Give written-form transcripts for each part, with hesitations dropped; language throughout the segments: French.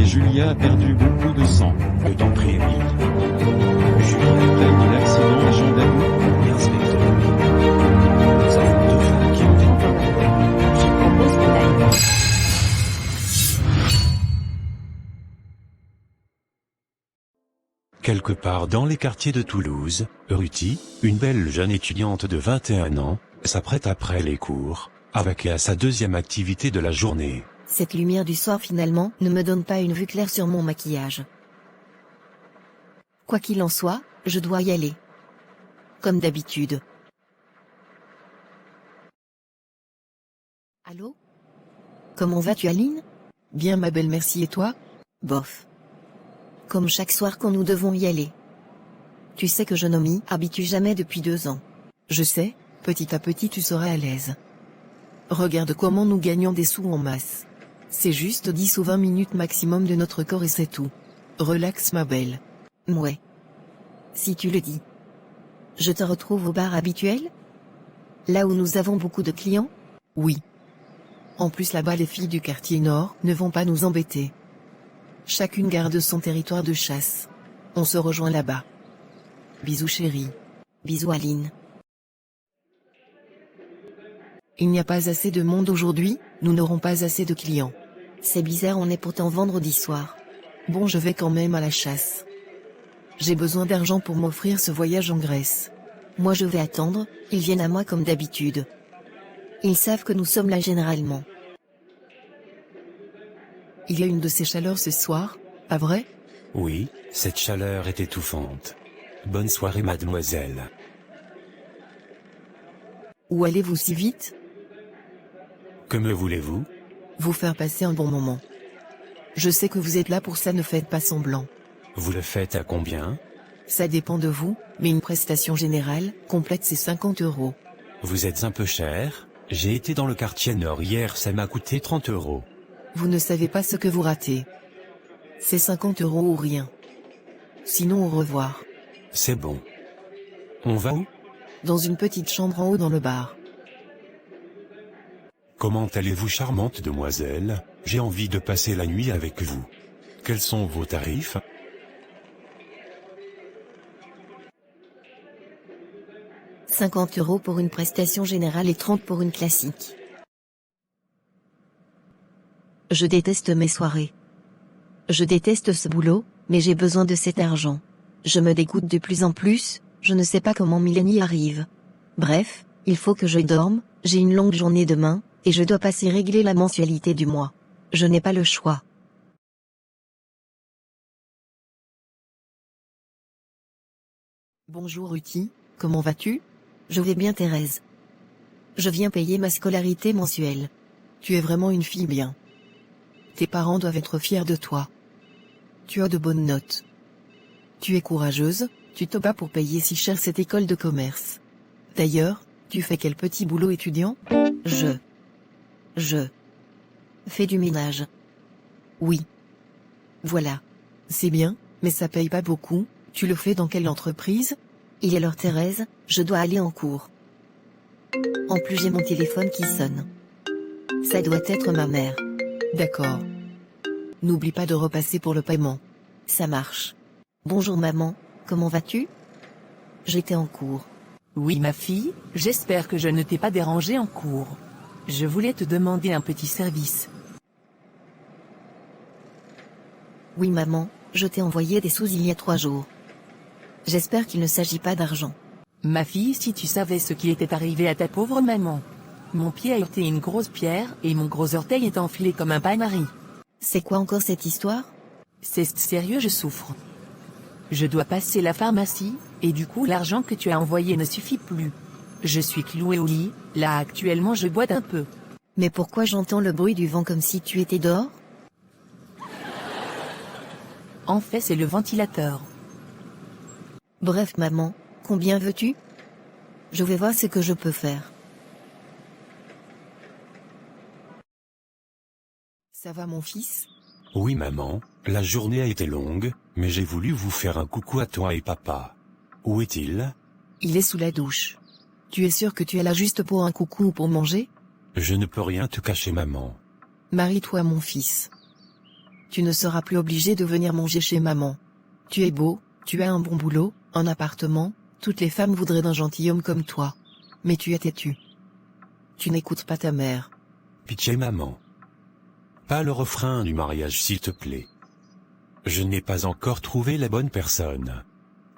Julia a perdu beaucoup de sang. Je t'en prie, Émile. Julia a eu l'accident à Jean Danou. Oui, inspecteur. Nous avons deux femmes qui ont été... Je propose qu'on aille. Quelque part dans les quartiers de Toulouse, Ruti, une belle jeune étudiante de 21 ans, s'apprête après les cours, à vaquer à sa deuxième activité de la journée. Cette lumière du soir finalement ne me donne pas une vue claire sur mon maquillage. Quoi qu'il en soit, je dois y aller. Comme d'habitude. Allô? Comment vas-tu, Aline? Bien ma belle, merci, et toi? Bof. Comme chaque soir quand nous devons y aller. Tu sais que je ne m'y habitue jamais depuis 2 ans. Je sais, petit à petit tu seras à l'aise. Regarde comment nous gagnons des sous en masse. C'est juste 10 ou 20 minutes maximum de notre corps et c'est tout. Relax ma belle. Mouais. Si tu le dis. Je te retrouve au bar habituel? Là où nous avons beaucoup de clients? Oui. En plus là-bas les filles du quartier nord ne vont pas nous embêter. Chacune garde son territoire de chasse. On se rejoint là-bas. Bisous chérie. Bisous Aline. Il n'y a pas assez de monde aujourd'hui, nous n'aurons pas assez de clients. C'est bizarre, on est pourtant vendredi soir. Bon, je vais quand même à la chasse. J'ai besoin d'argent pour m'offrir ce voyage en Grèce. Moi je vais attendre, ils viennent à moi comme d'habitude. Ils savent que nous sommes là généralement. Il y a une de ces chaleurs ce soir, pas vrai? Oui, cette chaleur est étouffante. Bonne soirée, mademoiselle. Où allez-vous si vite? Que me voulez-vous? Vous faire passer un bon moment. Je sais que vous êtes là pour ça, ne faites pas semblant. Vous le faites à combien? Ça dépend de vous, mais une prestation générale, complète c'est 50 €. Vous êtes un peu cher. J'ai été dans le quartier nord hier, ça m'a coûté 30 €. Vous ne savez pas ce que vous ratez. C'est 50 € ou rien. Sinon au revoir. C'est bon. On va où? Dans une petite chambre en haut dans le bar. Comment allez-vous, charmante demoiselle? J'ai envie de passer la nuit avec vous. Quels sont vos tarifs? « 50 € pour une prestation générale et 30 pour une classique. Je déteste mes soirées. Je déteste ce boulot, mais j'ai besoin de cet argent. Je me dégoûte de plus en plus, je ne sais pas comment Mélanie arrive. Bref, il faut que je dorme, j'ai une longue journée demain, et je dois passer régler la mensualité du mois. Je n'ai pas le choix. Bonjour Ruti, comment vas-tu? Je vais bien Thérèse. Je viens payer ma scolarité mensuelle. Tu es vraiment une fille bien. Tes parents doivent être fiers de toi. Tu as de bonnes notes. Tu es courageuse, tu te bats pour payer si cher cette école de commerce. D'ailleurs, tu fais quel petit boulot étudiant? Je fais du ménage. Oui. Voilà. C'est bien, mais ça paye pas beaucoup. Tu le fais dans quelle entreprise? Il est l'heure Thérèse, je dois aller en cours. En plus j'ai mon téléphone qui sonne. Ça doit être ma mère. D'accord. N'oublie pas de repasser pour le paiement. Ça marche. Bonjour maman, comment vas-tu? J'étais en cours. Oui ma fille, j'espère que je ne t'ai pas dérangé en cours. Je voulais te demander un petit service. Oui maman, je t'ai envoyé des sous il y a 3 jours. J'espère qu'il ne s'agit pas d'argent. Ma fille, si tu savais ce qui était arrivé à ta pauvre maman. Mon pied a heurté une grosse pierre et mon gros orteil est enfilé comme un pain-marie. C'est quoi encore cette histoire? C'est sérieux, je souffre. Je dois passer la pharmacie, et du coup l'argent que tu as envoyé ne suffit plus. Je suis clouée au lit, là actuellement je boite un peu. Mais pourquoi j'entends le bruit du vent comme si tu étais dehors? En fait c'est le ventilateur. Bref maman, combien veux-tu? Je vais voir ce que je peux faire. Ça va mon fils? Oui maman, la journée a été longue, mais j'ai voulu vous faire un coucou à toi et papa. Où est-il? Il est sous la douche. Tu es sûr que tu es là juste pour un coucou ou pour manger? Je ne peux rien te cacher maman. Marie-toi mon fils. Tu ne seras plus obligé de venir manger chez maman. Tu es beau, tu as un bon boulot, un appartement, toutes les femmes voudraient d'un gentilhomme comme toi. Mais tu es têtu. Tu n'écoutes pas ta mère. Pitié maman. Pas le refrain du mariage s'il te plaît. Je n'ai pas encore trouvé la bonne personne.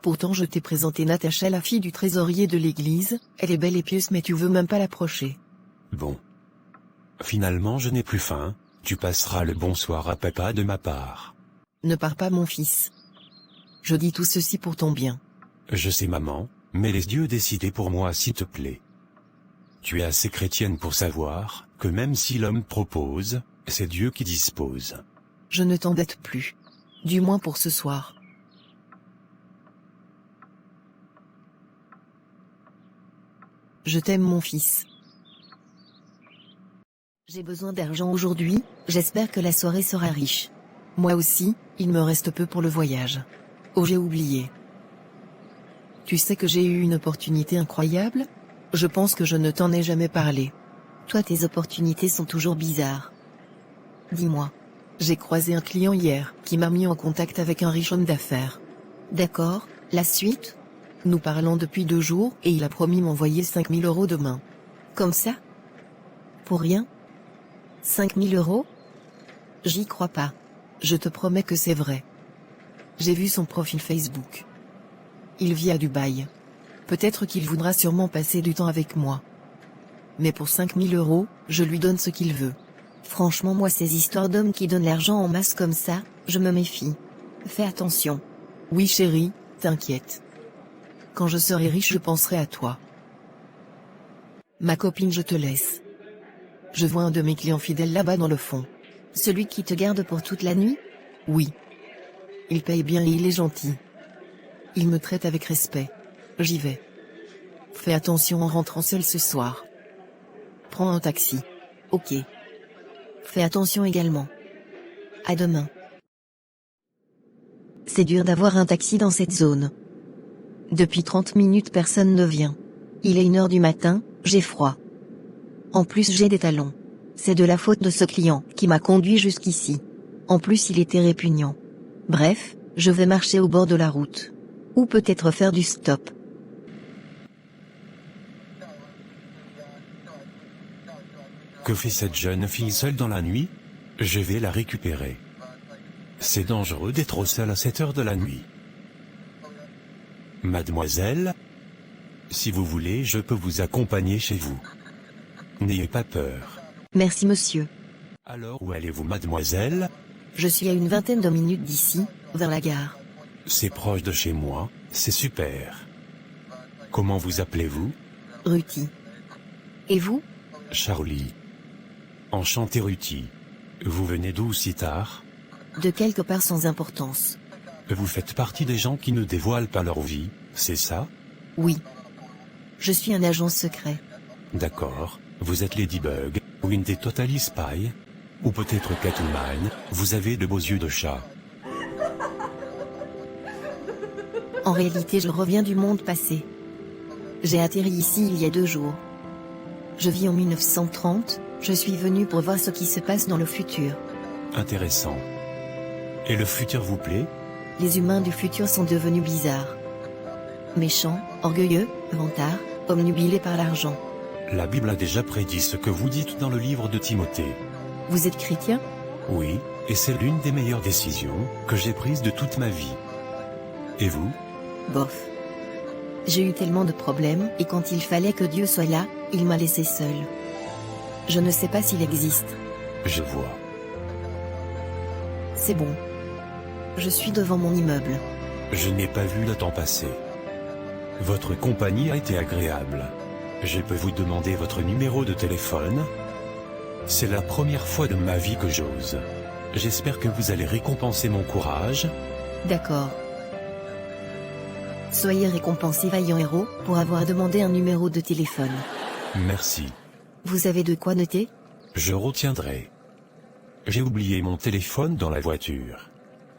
Pourtant je t'ai présenté Natacha, la fille du trésorier de l'église, elle est belle et pieuse mais tu veux même pas l'approcher. Bon. Finalement je n'ai plus faim, tu passeras le bonsoir à papa de ma part. Ne pars pas mon fils. Je dis tout ceci pour ton bien. Je sais maman, mais laisse Dieu décider pour moi s'il te plaît. Tu es assez chrétienne pour savoir que même si l'homme propose, c'est Dieu qui dispose. Je ne t'embête plus. Du moins pour ce soir. Je t'aime mon fils. J'ai besoin d'argent aujourd'hui, j'espère que la soirée sera riche. Moi aussi, il me reste peu pour le voyage. Oh j'ai oublié. Tu sais que j'ai eu une opportunité incroyable ? Je pense que je ne t'en ai jamais parlé. Toi tes opportunités sont toujours bizarres. Dis-moi. J'ai croisé un client hier, qui m'a mis en contact avec un riche homme d'affaires. D'accord, la suite ? Nous parlons depuis 2 jours et il a promis m'envoyer 5 000 € demain. Comme ça ? Pour rien ? 5 000 €? J'y crois pas. Je te promets que c'est vrai. J'ai vu son profil Facebook. Il vit à Dubaï. Peut-être qu'il voudra sûrement passer du temps avec moi. Mais pour 5 000 €, je lui donne ce qu'il veut. Franchement moi ces histoires d'hommes qui donnent l'argent en masse comme ça, je me méfie. Fais attention. Oui chérie, t'inquiète. Quand je serai riche je penserai à toi. Ma copine je te laisse. Je vois un de mes clients fidèles là-bas dans le fond. Celui qui te garde pour toute la nuit ? Oui. Il paye bien et il est gentil. Il me traite avec respect. J'y vais. Fais attention en rentrant seul ce soir. Prends un taxi. Ok. Fais attention également. À demain. C'est dur d'avoir un taxi dans cette zone. Depuis 30 minutes personne ne vient. Il est 1h du matin, j'ai froid. En plus j'ai des talons. C'est de la faute de ce client qui m'a conduit jusqu'ici. En plus il était répugnant. Bref, je vais marcher au bord de la route. Ou peut-être faire du stop. Que fait cette jeune fille seule dans la nuit ? Je vais la récupérer. C'est dangereux d'être seule à cette heure de la nuit. Mademoiselle, si vous voulez, je peux vous accompagner chez vous. N'ayez pas peur. Merci monsieur. Alors où allez-vous mademoiselle ? Je suis à une vingtaine de minutes d'ici, vers la gare. C'est proche de chez moi, c'est super. Comment vous appelez-vous ? Ruti. Et vous ? Charlie. Enchanté Ruti. Vous venez d'où si tard ? De quelque part sans importance. Vous faites partie des gens qui ne dévoilent pas leur vie, c'est ça ? Oui. Je suis un agent secret. D'accord, vous êtes Ladybug, ou une des Totally Spy, ou peut-être Catwoman, vous avez de beaux yeux de chat. En réalité je reviens du monde passé. J'ai atterri ici il y a 2 jours. Je vis en 1930, je suis venu pour voir ce qui se passe dans le futur. Intéressant. Et le futur vous plaît ? Les humains du futur sont devenus bizarres. Méchants, orgueilleux, vantards, obnubilés par l'argent. La Bible a déjà prédit ce que vous dites dans le livre de Timothée. Vous êtes chrétien ? Oui, et c'est l'une des meilleures décisions que j'ai prises de toute ma vie. Et vous ? Bof. J'ai eu tellement de problèmes et quand il fallait que Dieu soit là, il m'a laissé seul. Je ne sais pas s'il existe. Je vois. C'est bon. Je suis devant mon immeuble. Je n'ai pas vu le temps passer. Votre compagnie a été agréable. Je peux vous demander votre numéro de téléphone ? C'est la première fois de ma vie que j'ose. J'espère que vous allez récompenser mon courage. D'accord. Soyez récompensé vaillant héros pour avoir demandé un numéro de téléphone. Merci. Vous avez de quoi noter ? Je retiendrai. J'ai oublié mon téléphone dans la voiture.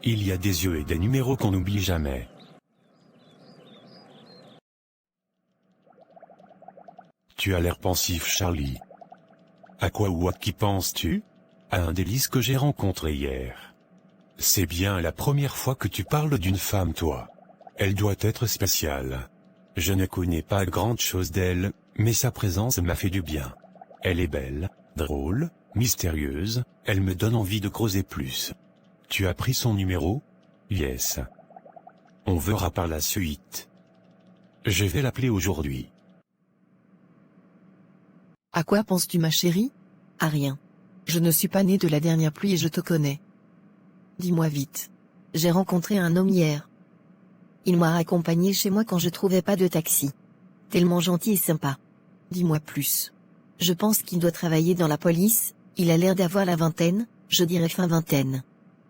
Il y a des yeux et des numéros qu'on n'oublie jamais. Tu as l'air pensif, Charlie. À quoi ou à qui penses-tu ? À un délice que j'ai rencontré hier. C'est bien la première fois que tu parles d'une femme, toi. Elle doit être spéciale. Je ne connais pas grande chose d'elle, mais sa présence m'a fait du bien. Elle est belle, drôle, mystérieuse, elle me donne envie de creuser plus. Tu as pris son numéro? Yes. On verra par la suite. Je vais l'appeler aujourd'hui. À quoi penses-tu, ma chérie? À rien. Je ne suis pas née de la dernière pluie et je te connais. Dis-moi vite. J'ai rencontré un homme hier. Il m'a accompagné chez moi quand je trouvais pas de taxi. Tellement gentil et sympa. Dis-moi plus. Je pense qu'il doit travailler dans la police, il a l'air d'avoir la vingtaine, je dirais fin vingtaine.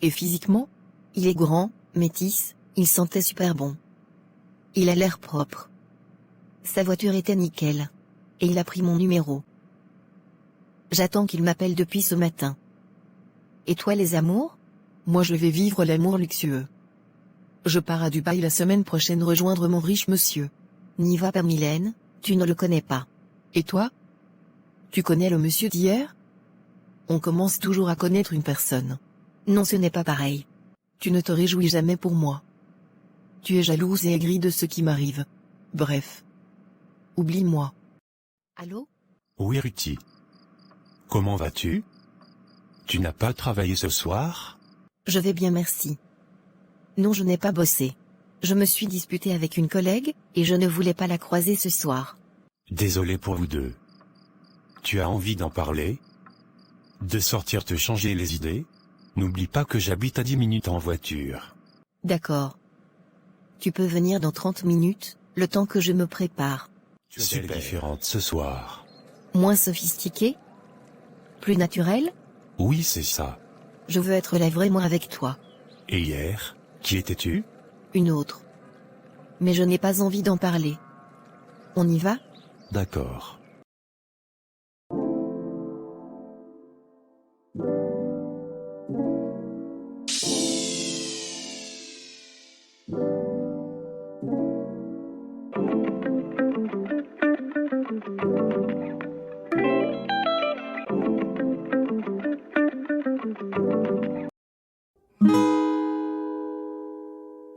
Et physiquement? Il est grand, métis, il sentait super bon. Il a l'air propre. Sa voiture était nickel. Et il a pris mon numéro. J'attends qu'il m'appelle depuis ce matin. Et toi les amours? Moi je vais vivre l'amour luxueux. Je pars à Dubaï la semaine prochaine rejoindre mon riche monsieur. N'y va pas Mylène, tu ne le connais pas. Et toi? Tu connais le monsieur d'hier? On commence toujours à connaître une personne. Non, ce n'est pas pareil. Tu ne te réjouis jamais pour moi. Tu es jalouse et aigrie de ce qui m'arrive. Bref. Oublie-moi. Allô? Oui, Ruthie. Comment vas-tu? Tu n'as pas travaillé ce soir? Je vais bien, merci. Non, je n'ai pas bossé. Je me suis disputée avec une collègue, et je ne voulais pas la croiser ce soir. Désolé pour vous deux. Tu as envie d'en parler? De sortir te changer les idées? N'oublie pas que j'habite à 10 minutes en voiture. D'accord. Tu peux venir dans 30 minutes, le temps que je me prépare. Super différente ce soir. Moins sophistiqué? Plus naturel? Oui, c'est ça. Je veux être la vraie moi avec toi. Et hier, qui étais-tu? Une autre. Mais je n'ai pas envie d'en parler. On y va? D'accord.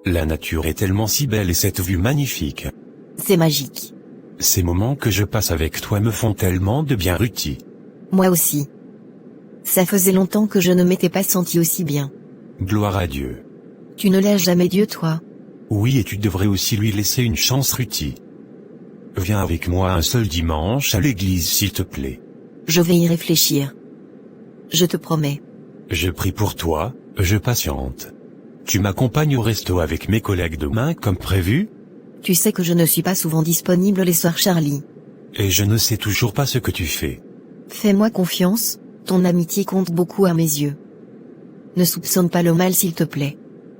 La nature est tellement si belle et cette vue magnifique. C'est magique. Ces moments que je passe avec toi me font tellement de bien, Ruthie. Moi aussi. Ça faisait longtemps que je ne m'étais pas senti aussi bien. Gloire à Dieu. Tu ne lâches jamais Dieu, toi. Oui, et tu devrais aussi lui laisser une chance, Ruthie. Viens avec moi un seul dimanche à l'église, s'il te plaît. Je vais y réfléchir. Je te promets. Je prie pour toi, je patiente. Tu m'accompagnes au resto avec mes collègues demain comme prévu? Tu sais que je ne suis pas souvent disponible les soirs, Charlie. Et je ne sais toujours pas ce que tu fais. Fais-moi confiance, ton amitié compte beaucoup à mes yeux. Ne soupçonne pas le mal, s'il te plaît.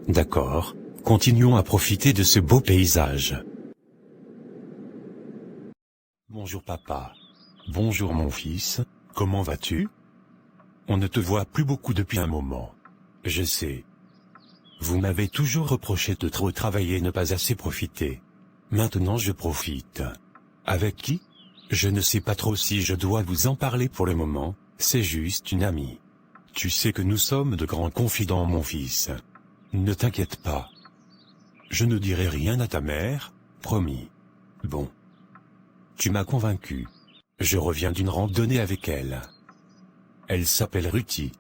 D'accord, continuons à profiter de ce beau paysage. Bonjour papa. Bonjour mon fils, comment vas-tu? On ne te voit plus beaucoup depuis un moment. Je sais. Vous m'avez toujours reproché de trop travailler et ne pas assez profiter. Maintenant je profite. Avec qui? Je ne sais pas trop si je dois vous en parler pour le moment, c'est juste une amie. Tu sais que nous sommes de grands confidents, mon fils. Ne t'inquiète pas. Je ne dirai rien à ta mère, promis. Bon. Tu m'as convaincu. Je reviens d'une randonnée avec elle. Elle s'appelle Ruthie.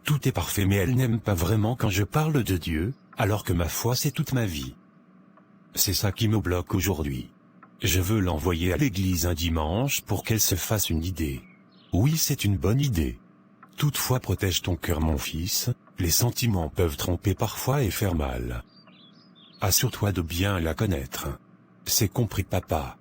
Tout est parfait mais elle n'aime pas vraiment quand je parle de Dieu, alors que ma foi c'est toute ma vie. C'est ça qui me bloque aujourd'hui. Je veux l'envoyer à l'église un dimanche pour qu'elle se fasse une idée. Oui, c'est une bonne idée. Toutefois protège ton cœur mon fils, les sentiments peuvent tromper parfois et faire mal. Assure-toi de bien la connaître. C'est compris papa.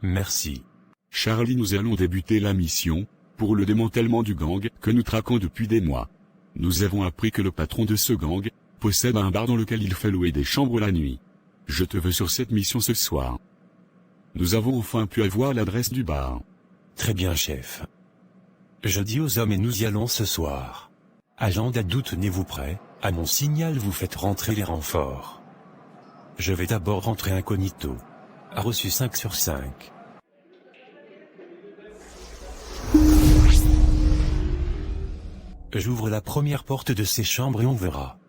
Merci. Charlie, nous allons débuter la mission, pour le démantèlement du gang que nous traquons depuis des mois. Nous avons appris que le patron de ce gang possède un bar dans lequel il fait louer des chambres la nuit. Je te veux sur cette mission ce soir. Nous avons enfin pu avoir l'adresse du bar. Très bien chef. Je dis aux hommes et nous y allons ce soir. Agent d'Adou, tenez-vous prêts, à mon signal vous faites rentrer les renforts. Je vais d'abord rentrer incognito. A reçu 5 sur 5. J'ouvre la première porte de ces chambres et on verra.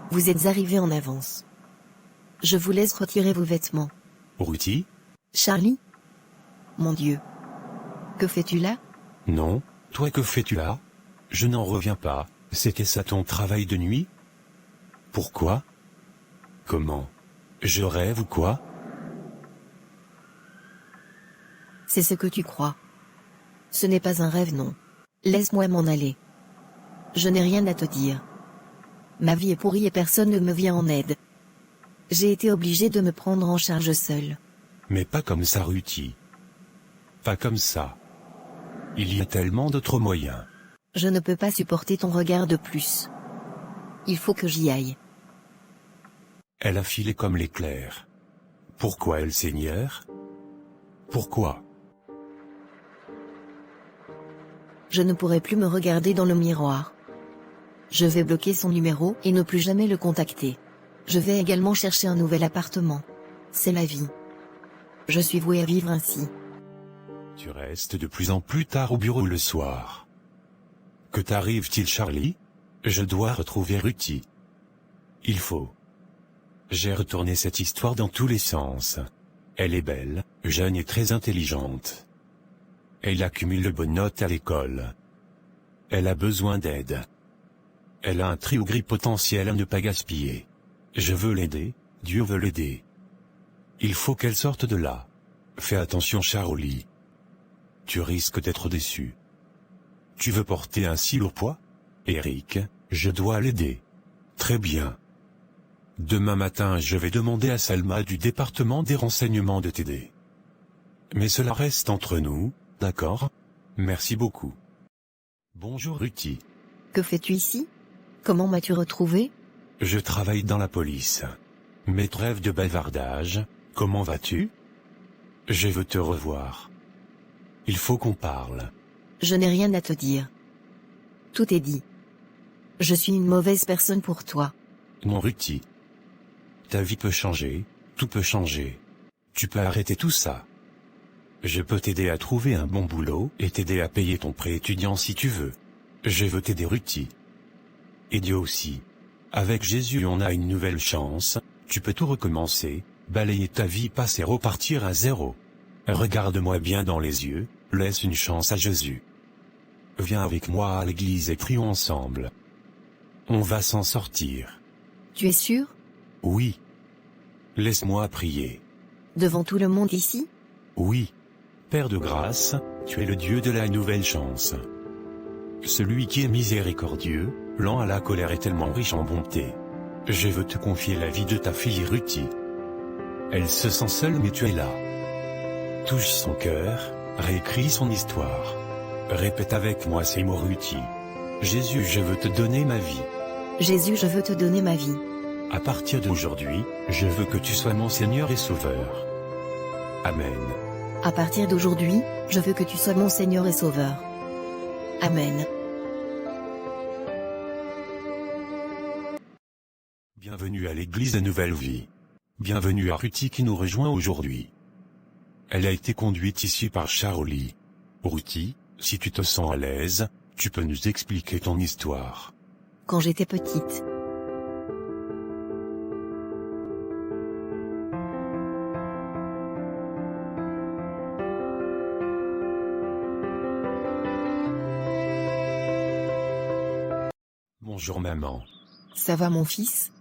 Vous êtes arrivé en avance. Je vous laisse retirer vos vêtements. Ruthie? Charlie? Mon Dieu. Que fais-tu là? Non, toi que fais-tu là? Je n'en reviens pas, c'était ça ton travail de nuit? Pourquoi? Comment? Je rêve ou quoi? C'est ce que tu crois. Ce n'est pas un rêve, non. Laisse-moi m'en aller. Je n'ai rien à te dire. Ma vie est pourrie et personne ne me vient en aide. J'ai été obligé de me prendre en charge seul. Mais pas comme ça, Ruthie. Pas comme ça. Il y a tellement d'autres moyens. Je ne peux pas supporter ton regard de plus. Il faut que j'y aille. Elle a filé comme l'éclair. Pourquoi elle, Seigneur? Pourquoi? Je ne pourrai plus me regarder dans le miroir. Je vais bloquer son numéro et ne plus jamais le contacter. Je vais également chercher un nouvel appartement. C'est la vie. Je suis voué à vivre ainsi. Tu restes de plus en plus tard au bureau le soir. Que t'arrive-t-il, Charlie? Je dois retrouver Ruthie. Il faut. J'ai retourné cette histoire dans tous les sens. Elle est belle, jeune et très intelligente. Elle accumule de bonnes notes à l'école. Elle a besoin d'aide. Elle a un trio gris potentiel à ne pas gaspiller. Je veux l'aider, Dieu veut l'aider. Il faut qu'elle sorte de là. Fais attention, Charlie. Tu risques d'être déçu. Tu veux porter un si lourd poids? Eric, je dois l'aider. Très bien. Demain matin, je vais demander à Salma du département des renseignements de t'aider. Mais cela reste entre nous, d'accord? Merci beaucoup. Bonjour Ruthie. Que fais-tu ici? Comment m'as-tu retrouvé? Je travaille dans la police. Mais trêve de bavardage, comment vas-tu? Je veux te revoir. Il faut qu'on parle. Je n'ai rien à te dire. Tout est dit. Je suis une mauvaise personne pour toi. Non Ruthie. Ta vie peut changer, tout peut changer. Tu peux arrêter tout ça. Je peux t'aider à trouver un bon boulot et t'aider à payer ton prêt étudiant si tu veux. Je veux t'aider Ruthie. Et Dieu aussi. Avec Jésus on a une nouvelle chance, tu peux tout recommencer, balayer ta vie passée et repartir à zéro. Regarde-moi bien dans les yeux, laisse une chance à Jésus. Viens avec moi à l'église et prions ensemble. On va s'en sortir. Tu es sûr? Oui. Laisse-moi prier. Devant tout le monde ici? Oui. Père de grâce, tu es le Dieu de la nouvelle chance. Celui qui est miséricordieux, lent à la colère et tellement riche en bonté. Je veux te confier la vie de ta fille Ruthie. Elle se sent seule mais tu es là. Touche son cœur, réécris son histoire. Répète avec moi ces mots Ruthie. Jésus, je veux te donner ma vie. Jésus, je veux te donner ma vie. À partir d'aujourd'hui, je veux que tu sois mon Seigneur et Sauveur. Amen. À partir d'aujourd'hui, je veux que tu sois mon Seigneur et Sauveur. Amen. Bienvenue à l'église de Nouvelle Vie. Bienvenue à Ruthie qui nous rejoint aujourd'hui. Elle a été conduite ici par Charlie. Ruthie, si tu te sens à l'aise, tu peux nous expliquer ton histoire. Quand j'étais petite. Bonjour maman. Ça va mon fils?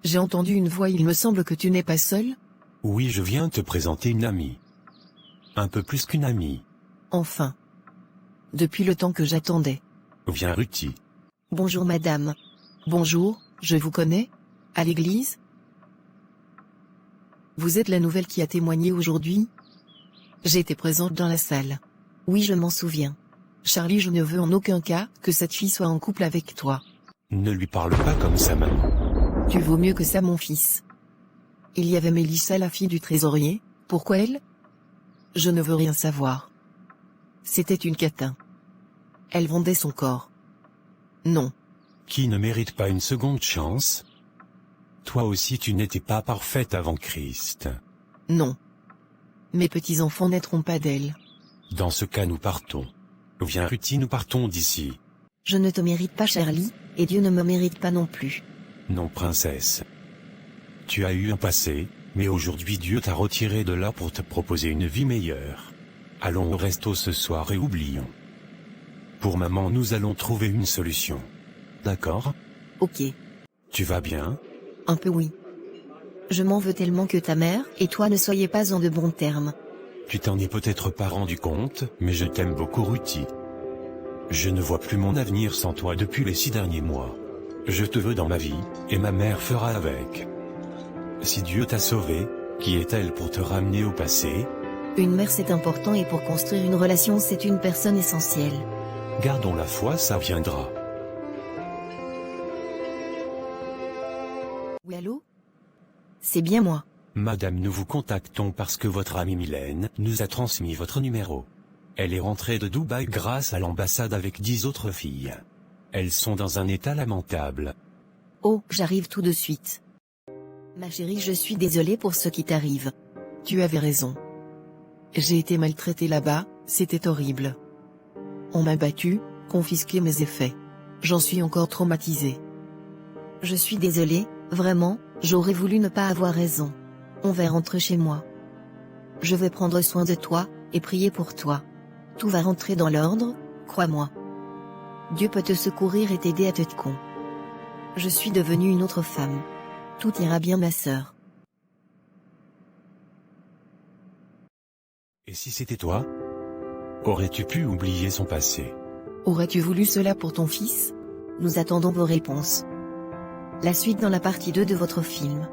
J'ai entendu une voix, il me semble que tu n'es pas seul? Oui, je viens te présenter une amie. Un peu plus qu'une amie. Enfin. Depuis le temps que j'attendais. Viens Ruthie. Bonjour madame. Bonjour, je vous connais? À l'église? Vous êtes la nouvelle qui a témoigné aujourd'hui? J'étais présente dans la salle. Oui, je m'en souviens. Charlie, je ne veux en aucun cas que cette fille soit en couple avec toi. Ne lui parle pas comme ça maman. Tu vaux mieux que ça mon fils. Il y avait Mélissa, la fille du trésorier, pourquoi elle? Je ne veux rien savoir. C'était une catin. Elle vendait son corps. Non. Qui ne mérite pas une seconde chance? Toi aussi tu n'étais pas parfaite avant Christ. Non. Mes petits-enfants naîtront pas d'elle. Dans ce cas nous partons. Viens Ruthie, nous partons d'ici. Je ne te mérite pas, Charlie, et Dieu ne me mérite pas non plus. Non princesse. Tu as eu un passé, mais aujourd'hui Dieu t'a retiré de là pour te proposer une vie meilleure. Allons au resto ce soir et oublions. Pour maman nous allons trouver une solution. D'accord? Ok. Tu vas bien? Un peu oui. Je m'en veux tellement que ta mère et toi ne soyez pas en de bons termes. Tu t'en es peut-être pas rendu compte, mais je t'aime beaucoup Ruthie. Je ne vois plus mon avenir sans toi depuis les 6 derniers mois. Je te veux dans ma vie, et ma mère fera avec. Si Dieu t'a sauvé, qui est-elle pour te ramener au passé? Une mère c'est important et pour construire une relation c'est une personne essentielle. Gardons la foi, ça viendra. Oui allô? C'est bien moi. Madame, nous vous contactons parce que votre amie Mylène nous a transmis votre numéro. Elle est rentrée de Dubaï grâce à l'ambassade avec 10 autres filles. Elles sont dans un état lamentable. Oh, j'arrive tout de suite. Ma chérie, je suis désolée pour ce qui t'arrive. Tu avais raison. J'ai été maltraitée là-bas, c'était horrible. On m'a battu, confisqué mes effets. J'en suis encore traumatisée. Je suis désolée, vraiment, j'aurais voulu ne pas avoir raison. On va rentrer chez moi. Je vais prendre soin de toi, et prier pour toi. Tout va rentrer dans l'ordre, crois-moi. Dieu peut te secourir et t'aider à te con. Je suis devenue une autre femme. Tout ira bien ma sœur. Et si c'était toi? Aurais-tu pu oublier son passé? Aurais-tu voulu cela pour ton fils? Nous attendons vos réponses. La suite dans la partie 2 de votre film.